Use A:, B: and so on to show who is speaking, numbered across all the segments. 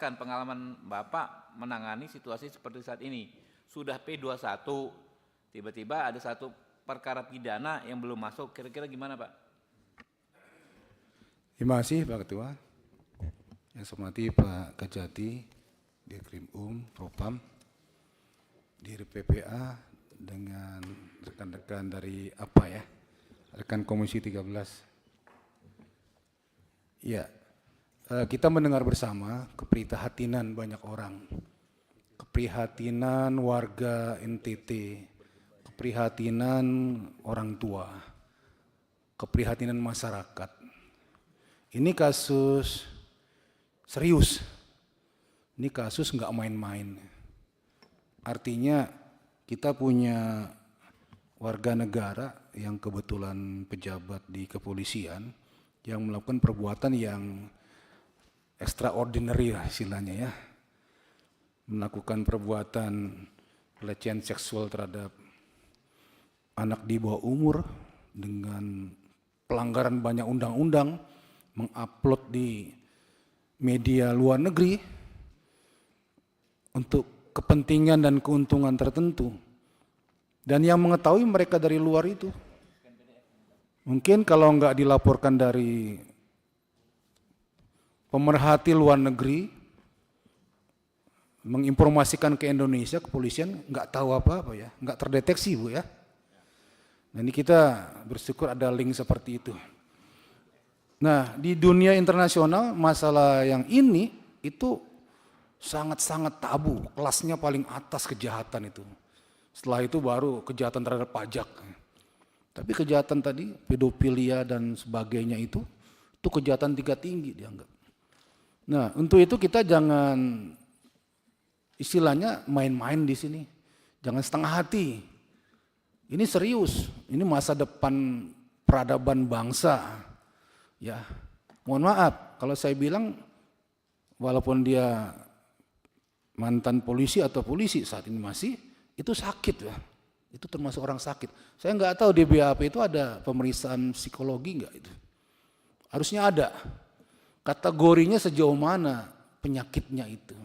A: Kan pengalaman Bapak menangani situasi seperti saat ini. Sudah P21, tiba-tiba ada satu perkara pidana yang belum masuk, kira-kira gimana Pak?
B: Terima kasih Pak Ketua. Yang saya hormati Pak Kejati, Dirkrim Propam, Dir PPA dengan rekan-rekan dari rekan Komisi 13. Ya, kita mendengar bersama keprihatinan banyak orang, keprihatinan warga NTT, keprihatinan orang tua, keprihatinan masyarakat. Ini kasus serius, ini kasus nggak main-main. Artinya kita punya warga negara yang kebetulan pejabat di kepolisian yang melakukan perbuatan yang extraordinary lah istilahnya ya. Melakukan perbuatan pelecehan seksual terhadap anak di bawah umur dengan pelanggaran banyak undang-undang, mengupload di media luar negeri untuk kepentingan dan keuntungan tertentu. Dan yang mengetahui mereka dari luar itu. Mungkin kalau nggak dilaporkan dari pemerhati luar negeri, menginformasikan ke Indonesia, kepolisian nggak tahu apa-apa ya, nggak terdeteksi Bu ya. Nah ini kita bersyukur ada link seperti itu. Nah di dunia internasional masalah yang ini itu sangat-sangat tabu, kelasnya paling atas kejahatan itu. Setelah itu baru kejahatan terhadap pajak. Tapi kejahatan tadi, pedofilia dan sebagainya itu kejahatan tingkat tinggi dianggap. Nah untuk itu kita jangan istilahnya main-main di sini, jangan setengah hati. Ini serius, ini masa depan peradaban bangsa. Ya, mohon maaf kalau saya bilang walaupun dia mantan polisi atau polisi saat ini masih, itu sakit ya. Itu termasuk orang sakit. Saya nggak tahu di BAP itu ada pemeriksaan psikologi nggak itu. Harusnya ada. Kategorinya sejauh mana penyakitnya itu.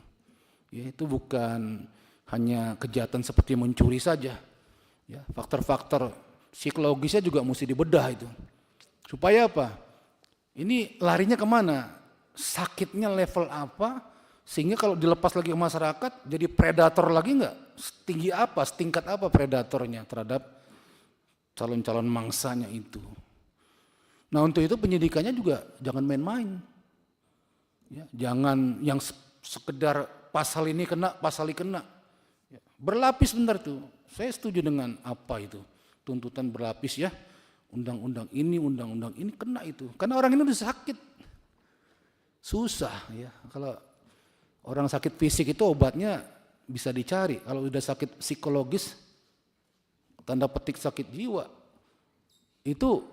B: Ya, itu bukan hanya kejahatan seperti mencuri saja. Ya, faktor-faktor psikologisnya juga mesti dibedah itu. Supaya apa? Ini larinya kemana? Sakitnya level apa? Sehingga kalau dilepas lagi ke masyarakat jadi predator lagi enggak? Setinggi apa, setingkat apa predatornya terhadap calon-calon mangsanya itu. Nah untuk itu penyidikannya juga jangan main-main. Ya, jangan yang sekedar pasal ini kena, pasal ini kena. Ya, berlapis benar tuh. Saya setuju dengan apa itu. Tuntutan berlapis ya. Undang-undang ini kena itu. Karena orang ini udah sakit. Susah ya. Kalau orang sakit fisik itu obatnya bisa dicari. Kalau udah sakit psikologis, tanda petik sakit jiwa, itu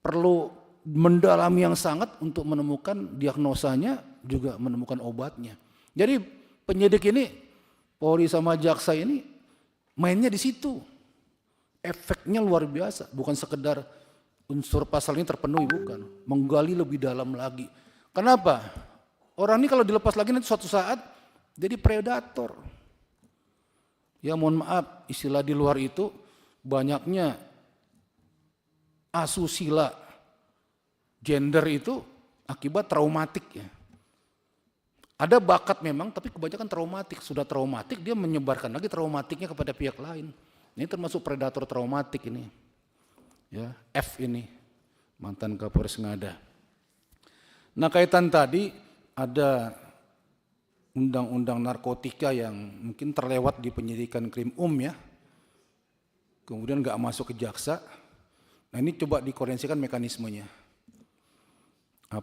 B: perlu mendalami yang sangat untuk menemukan diagnosanya, juga menemukan obatnya. Jadi penyidik ini, Polri sama jaksa ini mainnya di situ. Efeknya luar biasa, bukan sekedar unsur pasal ini terpenuhi, bukan. Menggali lebih dalam lagi. Kenapa? Orang ini kalau dilepas lagi nanti suatu saat jadi predator. Ya mohon maaf, istilah di luar itu banyaknya asusila gender itu akibat traumatik ya. Ada bakat memang tapi kebanyakan traumatik. Sudah traumatik dia menyebarkan lagi traumatiknya kepada pihak lain. Ini termasuk predator traumatik ini. Ya, F ini mantan Kapolres Ngada. Nah kaitan tadi ada undang-undang narkotika yang mungkin terlewat di penyidikan Krim ya. Kemudian nggak masuk ke jaksa. Nah ini coba dikoordinasikan mekanismenya.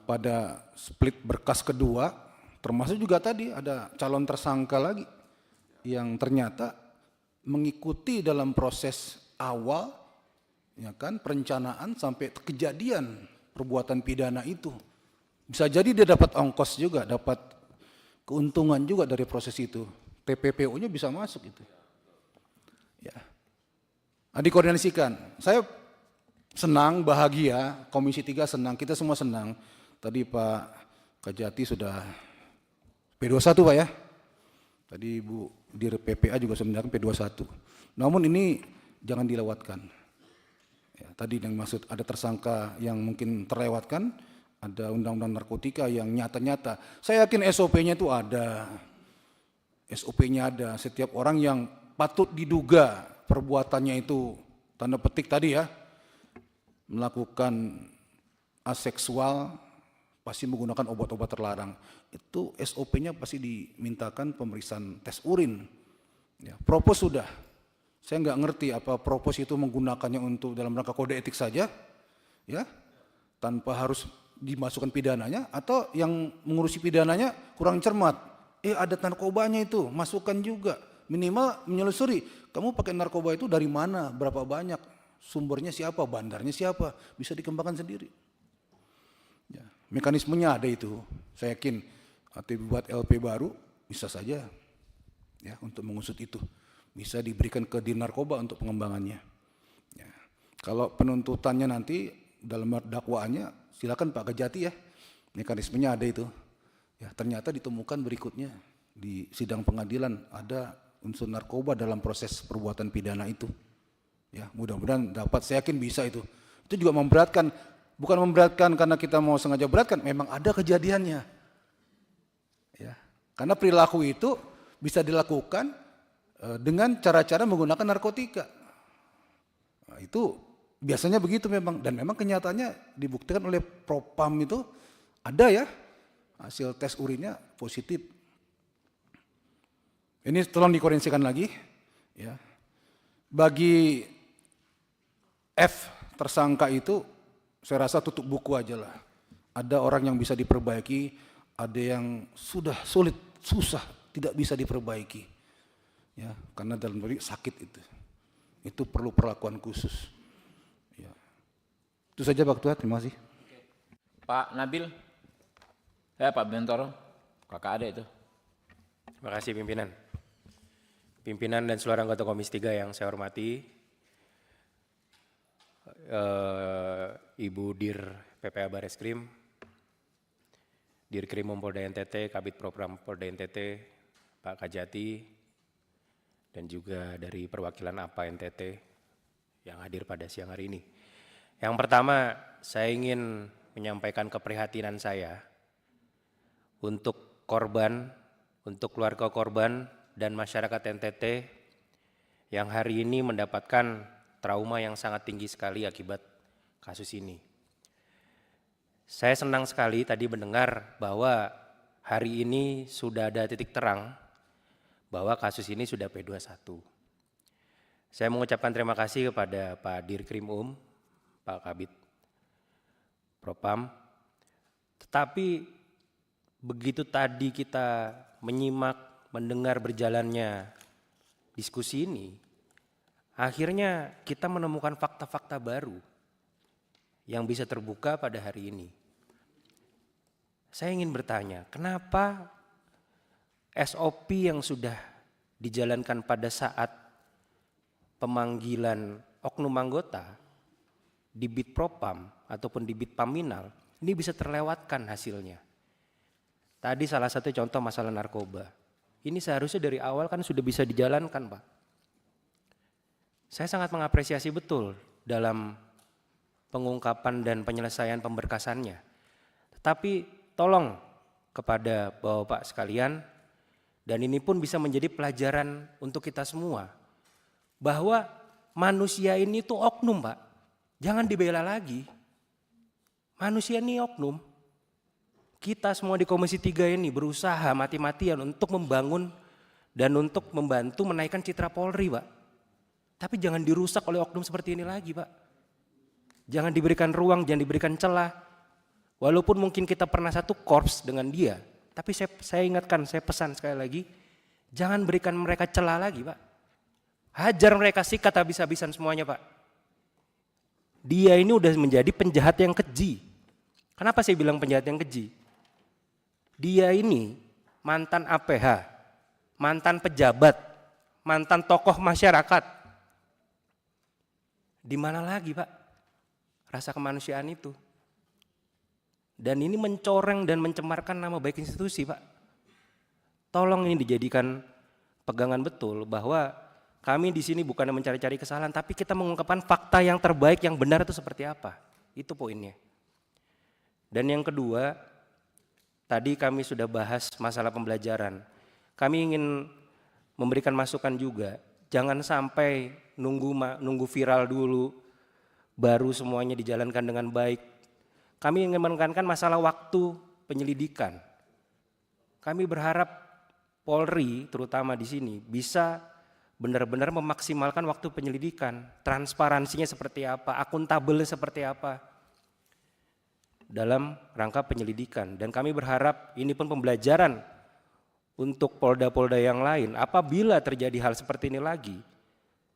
B: Pada split berkas kedua, termasuk juga tadi ada calon tersangka lagi yang ternyata mengikuti dalam proses awal, ya kan, perencanaan sampai kejadian perbuatan pidana itu. Bisa jadi dia dapat ongkos juga, dapat keuntungan juga dari proses itu. TPPO-nya bisa masuk itu. Ya. Nah, dikoordinasikan. Saya senang, bahagia, Komisi 3 senang, kita semua senang. Tadi Pak Kejati sudah P21 Pak ya. Tadi Bu Dir PPA juga sudah menyatakan P21. Namun ini jangan dilewatkan. Ya, tadi yang maksud ada tersangka yang mungkin terlewatkan, ada undang-undang narkotika yang nyata-nyata. Saya yakin SOP-nya itu ada. SOP-nya ada. Setiap orang yang patut diduga perbuatannya itu, tanda petik tadi ya, melakukan aseksual, pasti menggunakan obat-obat terlarang. Itu SOP-nya pasti dimintakan pemeriksaan tes urin. Ya, propos sudah. Saya nggak ngerti apa propos itu menggunakannya untuk dalam rangka kode etik saja, ya, tanpa harus dimasukkan pidananya, atau yang mengurusi pidananya kurang cermat. Ada narkobanya itu, masukkan juga. Minimal menyelusuri, kamu pakai narkoba itu dari mana, berapa banyak, sumbernya siapa, bandarnya siapa, bisa dikembangkan sendiri. Ya, mekanismenya ada itu. Saya yakin buat LP baru bisa saja ya untuk mengusut itu. Bisa diberikan ke Dinarkoba untuk pengembangannya. Ya. Kalau penuntutannya nanti dalam dakwaannya silakan Pak Kejati ya. Mekanismenya ada itu. Ya, ternyata ditemukan berikutnya di sidang pengadilan ada unsur narkoba dalam proses perbuatan pidana itu. Ya, mudah-mudahan dapat, saya yakin bisa itu. Itu juga memberatkan, bukan memberatkan karena kita mau sengaja beratkan, memang ada kejadiannya. Ya. Karena perilaku itu bisa dilakukan dengan cara-cara menggunakan narkotika. Nah, itu biasanya begitu memang, dan memang kenyataannya dibuktikan oleh Propam itu ada ya hasil tes urinnya positif. Ini tolong dikoreksikan lagi ya. Bagi F tersangka itu saya rasa tutup buku aja lah. Ada orang yang bisa diperbaiki, ada yang sudah sulit, susah, tidak bisa diperbaiki. Ya, karena dalam diri sakit itu perlu perlakuan khusus. Ya. Itu saja Pak Ketua, terima kasih.
A: Pak Nabil, Pak Bentoro, kakak ada itu.
C: Terima kasih pimpinan. Pimpinan dan seluruh anggota Komisi 3 yang saya hormati, Ibu Dir PPA Bareskrim, Dirkrimum Polda NTT, Kabid Propam Polda NTT, Pak Kajati, dan juga dari perwakilan APA NTT yang hadir pada siang hari ini. Yang pertama, saya ingin menyampaikan keprihatinan saya untuk korban, untuk keluarga korban dan masyarakat NTT yang hari ini mendapatkan trauma yang sangat tinggi sekali akibat kasus ini. Saya senang sekali tadi mendengar bahwa hari ini sudah ada titik terang bahwa kasus ini sudah P21. Saya mengucapkan terima kasih kepada Pak Dirkrimum, Pak Kabid Propam. Tetapi begitu tadi kita menyimak, mendengar berjalannya diskusi ini, akhirnya kita menemukan fakta-fakta baru yang bisa terbuka pada hari ini. Saya ingin bertanya, kenapa SOP yang sudah dijalankan pada saat pemanggilan oknum anggota di Bid Propam ataupun di Bid Paminal ini bisa terlewatkan hasilnya. Tadi salah satu contoh masalah narkoba. Ini seharusnya dari awal kan sudah bisa dijalankan, Pak. Saya sangat mengapresiasi betul dalam pengungkapan dan penyelesaian pemberkasannya. Tetapi tolong kepada Bapak sekalian, dan ini pun bisa menjadi pelajaran untuk kita semua, bahwa manusia ini tuh oknum, Pak. Jangan dibela lagi. Manusia ini oknum. Kita semua di Komisi 3 ini berusaha mati-matian untuk membangun dan untuk membantu menaikkan citra Polri, Pak. Tapi jangan dirusak oleh oknum seperti ini lagi, Pak. Jangan diberikan ruang, jangan diberikan celah. Walaupun mungkin kita pernah satu korps dengan dia, tapi saya ingatkan, saya pesan sekali lagi, jangan berikan mereka celah lagi, Pak. Hajar mereka, sikat habis-habisan semuanya, Pak. Dia ini udah menjadi penjahat yang keji. Kenapa saya bilang penjahat yang keji? Dia ini mantan APH, mantan pejabat, mantan tokoh masyarakat. Di mana lagi, Pak, rasa kemanusiaan itu? Dan ini mencoreng dan mencemarkan nama baik institusi, Pak. Tolong ini dijadikan pegangan betul bahwa kami di sini bukan mencari-cari kesalahan, tapi kita mengungkapkan fakta yang terbaik, yang benar itu seperti apa. Itu poinnya. Dan yang kedua, tadi kami sudah bahas masalah pembelajaran. Kami ingin memberikan masukan juga, jangan sampai nunggu viral dulu, baru semuanya dijalankan dengan baik. Kami ingin menekankan masalah waktu penyelidikan. Kami berharap Polri, terutama di sini, bisa benar-benar memaksimalkan waktu penyelidikan, transparansinya seperti apa, akuntabelnya seperti apa dalam rangka penyelidikan. Dan kami berharap ini pun pembelajaran untuk polda-polda yang lain. Apabila terjadi hal seperti ini lagi,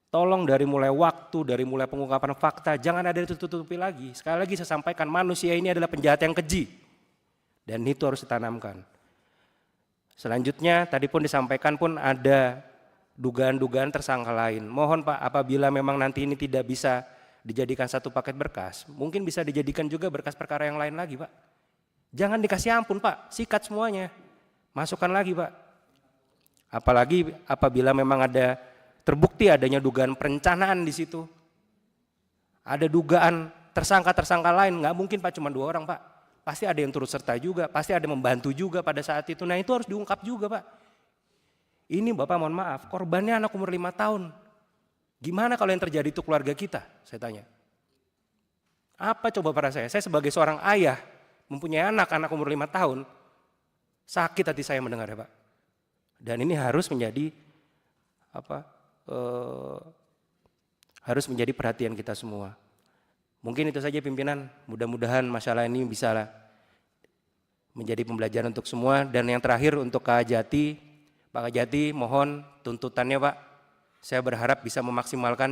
C: tolong dari mulai waktu, dari mulai pengungkapan fakta, jangan ada ditutupi lagi. Sekali lagi saya sampaikan, manusia ini adalah penjahat yang keji, dan itu harus ditanamkan. Selanjutnya tadi pun disampaikan pun ada dugaan-dugaan tersangka lain. Mohon Pak, apabila memang nanti ini tidak bisa dijadikan satu paket berkas, mungkin bisa dijadikan juga berkas perkara yang lain lagi Pak. Jangan dikasih ampun Pak, sikat semuanya, masukkan lagi Pak. Apalagi apabila memang ada terbukti adanya dugaan perencanaan di situ, ada dugaan tersangka-tersangka lain, nggak mungkin Pak cuma 2 orang Pak, pasti ada yang turut serta juga, pasti ada yang membantu juga pada saat itu. Nah itu harus diungkap juga Pak. Ini Bapak mohon maaf, korbannya anak umur 5 tahun. Gimana kalau yang terjadi itu keluarga kita? Saya tanya. Apa coba para saya sebagai seorang ayah, mempunyai anak umur 5 tahun, sakit hati saya mendengar ya Pak. Dan ini harus menjadi harus menjadi perhatian kita semua. Mungkin itu saja pimpinan, mudah-mudahan masalah ini bisa menjadi pembelajaran untuk semua. Dan yang terakhir untuk Kak Jati, Pak Kajati, mohon tuntutannya Pak, saya berharap bisa memaksimalkan